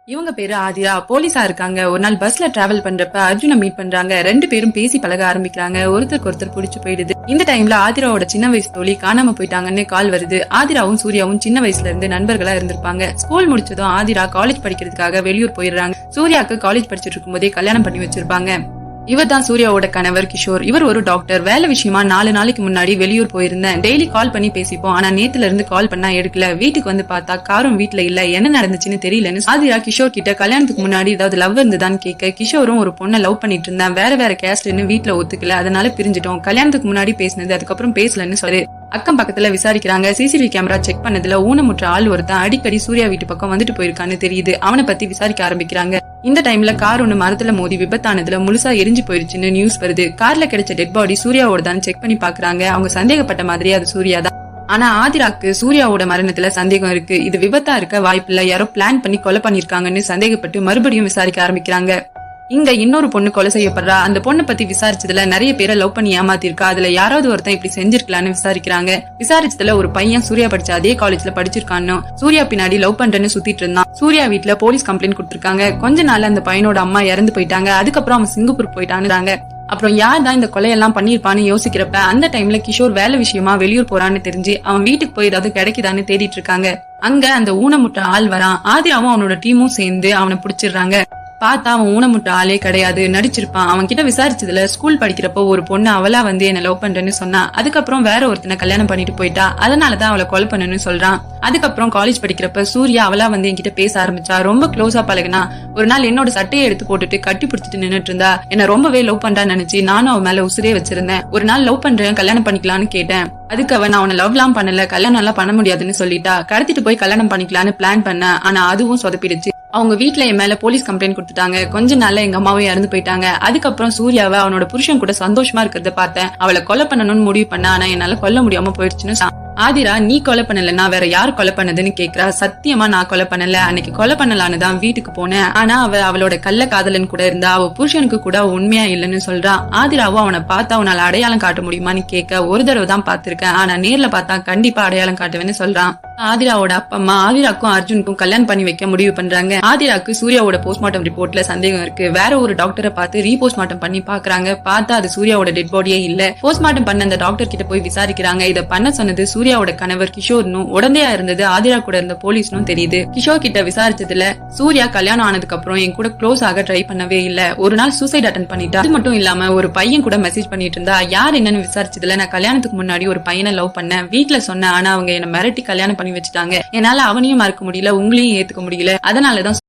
இவங்க பேரு ஆதிரா. போலீஸா இருக்காங்க. ஒரு நாள் பஸ்ல டிராவல் பண்றப்ப அர்ஜுனை மீட் பண்றாங்க. ரெண்டு பேரும் பேசி பழக ஆரம்பிக்கிறாங்க. ஒருத்தருக்கு ஒருத்தர் பிடிச்சு போயிடுது. இந்த டைம்ல ஆதிராவோட சின்ன வயசு தோழி காணாம போயிட்டாங்கன்னு கால் வருது. ஆதிராவும் சூர்யாவும் சின்ன வயசுல இருந்து நண்பர்களா இருந்திருப்பாங்க. ஸ்கூல் முடிச்சதும் ஆதிரா காலேஜ் படிக்கிறதுக்காக வெளியூர் போயிடுறாங்க. சூர்யாக்கு காலேஜ் படிச்சிட்டு இருக்கும் போதே கல்யாணம் பண்ணி வச்சிருப்பாங்க. இவர் தான் சூர்யாவோட கணவர் கிஷோர். இவர் ஒரு டாக்டர். வேலை விஷயமா 4 நாளைக்கு முன்னாடி வெளியூர் போயிருந்தேன். டெய்லி கால் பண்ணி பேசிப்போம். ஆனா நேத்துல இருந்து கால் பண்ணா எடுக்கல. வீட்டுக்கு வந்து பார்த்தா காரும் வீட்டுல இல்ல. என்ன நடந்துச்சுன்னு தெரியலன்னு ஆதிரா கிஷோர் கிட்ட கல்யாணத்துக்கு முன்னாடி ஏதாவது லவ் இருந்துதான்னு கேட்க, கிஷோரும் ஒரு பொண்ணை லவ் பண்ணிட்டு இருந்தேன். வேற கேஸ்ட்னு வீட்டுல ஒத்துக்கல. அதனால பிரிஞ்சிட்டோம். கல்யாணத்துக்கு முன்னாடி பேசினது அதுக்கப்புறம் பேசலன்னு சொல்லு. அக்கம் பக்கத்துல விசாரிக்கிறாங்க. சிசிடிவி கேமரா செக் பண்ணதுல ஊனமுற்ற ஆள் ஒருத்தன் அடிக்கடி சூர்யா வீட்டு பக்கம் வந்துட்டு போயிருக்கான்னு தெரியுது. அவனை பத்தி விசாரிக்க ஆரம்பிக்கிறாங்க. இந்த டைம்ல கார் ஒண்ணு மரத்துல மோதி விபத்தானதுல முழுசா எரிஞ்சு போயிருச்சுன்னு நியூஸ் வருது. கார்ல கிடைச்ச டெட் பாடி சூர்யாவோட தான் செக் பண்ணி பாக்குறாங்க. அவங்க சந்தேகப்பட்ட மாதிரி அது சூர்யா தான். ஆனா ஆதிராக்கு சூர்யாவோட மரணத்துல சந்தேகம் இருக்கு. இது விபத்தா இருக்க வாய்ப்பில்ல, யாரோ பிளான் பண்ணி கொலை பண்ணிருக்காங்கன்னு சந்தேகப்பட்டு மறுபடியும் விசாரிக்க ஆரம்பிக்கிறாங்க. இங்க இன்னொரு பொண்ணு கொலை செய்யப்படுறா. அந்த பொண்ணை பத்தி விசாரிச்சதுல நிறைய பேரை லவ் பண்ணி ஏமாத்திருக்கா. அதுல யாராவது ஒருத்தன் இப்படி செஞ்சிருக்கலான்னு விசாரிக்கிறாங்க. விசாரிச்சதுல ஒரு பையன் சூர்யா படிச்ச அதே காலேஜ்ல படிச்சிருக்கான்னு, சூர்யா பின்னாடி லவ் பண்றேன்னு சுத்திட்டு இருந்தான். சூர்யா வீட்டுல போலீஸ் கம்ப்ளைண்ட் கொடுத்திருக்காங்க. கொஞ்ச நாள் அந்த பையனோட அம்மா இறந்து போயிட்டாங்க. அதுக்கப்புறம் அவன் சிங்கப்பூர் போயிட்டான்னு. அப்புறம் யார் தான் இந்த கொலையெல்லாம் பண்ணிருப்பான்னு யோசிக்கிறப்ப அந்த டைம்ல கிஷோர் வேலை விஷயமா வெளியூர் போறான்னு தெரிஞ்சு அவன் வீட்டுக்கு போய் ஏதாவது கிடைக்குதான்னு தேடிட்டு இருக்காங்க. அங்க அந்த ஊனமுற்ற ஆள் வரான். ஆதிராவும் அவனோட டீமும் சேர்ந்து அவனை பிடிச்சிடுறாங்க. பார்த்தா அவன் ஊனமுற்ற ஆளே கிடையாது, நடிச்சிருப்பான். அவன் கிட்ட விசாரிச்சதுல ஸ்கூல் படிக்கிறப்போ ஒரு பொண்ணு அவளா வந்து என்ன லவ் பண்றேன்னு சொன்னா. அதுக்கப்புறம் வேற ஒருத்தனை கல்யாணம் பண்ணிட்டு போயிட்டா. அதனாலதான் அவளை கொலை பண்ணணும்னு சொல்றான். அதுக்கப்புறம் காலேஜ் படிக்கிறப்ப சூர்யா அவளா வந்து என்கிட்ட பேச ஆரம்பிச்சா. ரொம்ப க்ளோஸா பழகினா. ஒரு நாள் என்னோட சட்டையை எடுத்து போட்டுட்டு கட்டி பிடிச்சிட்டு நின்னுட்டு இருந்தா. என்ன ரொம்பவே லவ் பண்றான்னு நினைச்சு நானும் அவன் மேல உசுரே வச்சிருந்தேன். ஒரு நாள் லவ் பண்றேன், கல்யாணம் பண்ணிக்கலான்னு கேட்டேன். அதுக்கு அவன் அவனை லவ் எல்லாம் பண்ணல, கல்யாணம் எல்லாம் பண்ண முடியாதுன்னு சொல்லிட்டா. கடத்திட்டு போய் கல்யாணம் பண்ணிக்கலான்னு பிளான் பண்ண. ஆனா அதுவும் சொதப்பிடுச்சு. அவங்க வீட்டுல என் மேல போலீஸ் கம்ப்ளைண்ட் கொடுத்துட்டாங்க. கொஞ்ச நாள்ல எங்க அம்மாவும் இறந்து போயிட்டாங்க. அதுக்கப்புறம் சூர்யாவை அவனோட புருஷன் கூட சந்தோஷமா இருக்கிறத பார்த்தேன். அவளை கொலை பண்ணணும்னு முடிவு பண்ண. ஆனா என்னால கொல்ல முடியாம போயிடுச்சுன்னு. ஆதிரா, நீ கொலை பண்ணலன்னா வேற யாரு கொலை பண்ணதுன்னு கேக்குறா. சத்தியமா நான் கொலை பண்ணல. அன்னைக்கு கொலை பண்ணலான்னு தான் வீட்டுக்கு போனேன். ஆனா அவளோட கள்ள காதலன் கூட இருந்தா. அவ புருஷனுக்கு கூட உண்மையா இல்லன்னு சொல்றான். ஆதிராவும் அவனை பார்த்தா அவனால அடையாளம் காட்ட முடியுமான்னு கேட்க, ஒரு தடவை தான் பாத்திருக்கேன், ஆனா நேர்ல பார்த்தா கண்டிப்பா அடையாளம் காட்டுவேன்னு சொல்றான். ஆதிராவோட அப்பா அம்மா ஆதிராக்கும் அர்ஜுனுக்கும் கல்யாணம் பண்ணி வைக்க முடிவு பண்றாங்க. ஆதிராக்கு சூர்யாவோட போஸ்ட்மார்ட்டம் ரிப்போர்ட்ல சந்தேகம் இருக்கு. வேற ஒரு டாக்டரை பார்த்து ரீபோஸ்ட்மார்ட்டம் பண்ணி பாக்குறாங்க. பார்த்தா அது சூர்யாவோட டெட் பாடியே இல்ல. போஸ்ட்மார்ட்டம் பண்ண அந்த டாக்டர் கிட்ட போய் விசாரிக்கிறாங்க. இதை பண்ண சொன்னது சூர்யாவோட கணவர் கிஷோர்னும் உடந்தையா இருந்தது ஆதிரா கூட இருந்த போலீஸ்னும் தெரியுது. கிஷோர் கிட்ட விசாரிச்சதுல சூர்யா கல்யாணம் ஆனதுக்கு அப்புறம் என் கூட க்ளோஸ் ஆக ட்ரை பண்ணவே இல்ல. ஒரு நாள் சூசைட் அட்டன் பண்ணிட்டா. அது மட்டும் இல்லாம ஒரு பையன் கூட மெசேஜ் பண்ணிட்டு இருந்தா. யார் என்னன்னு விசாரிச்சதுல நான் கல்யாணத்துக்கு முன்னாடி ஒரு பையனை லவ் பண்ணேன், வீட்டுல சொன்னேன். ஆனா அவங்க என்ன மிரட்டி கல்யாணம் பண்ணி வச்சுட்டாங்க. என்னால அவனையும் மறக்க முடியல, உங்களையும் ஏத்துக்க முடியல. அதனாலதான்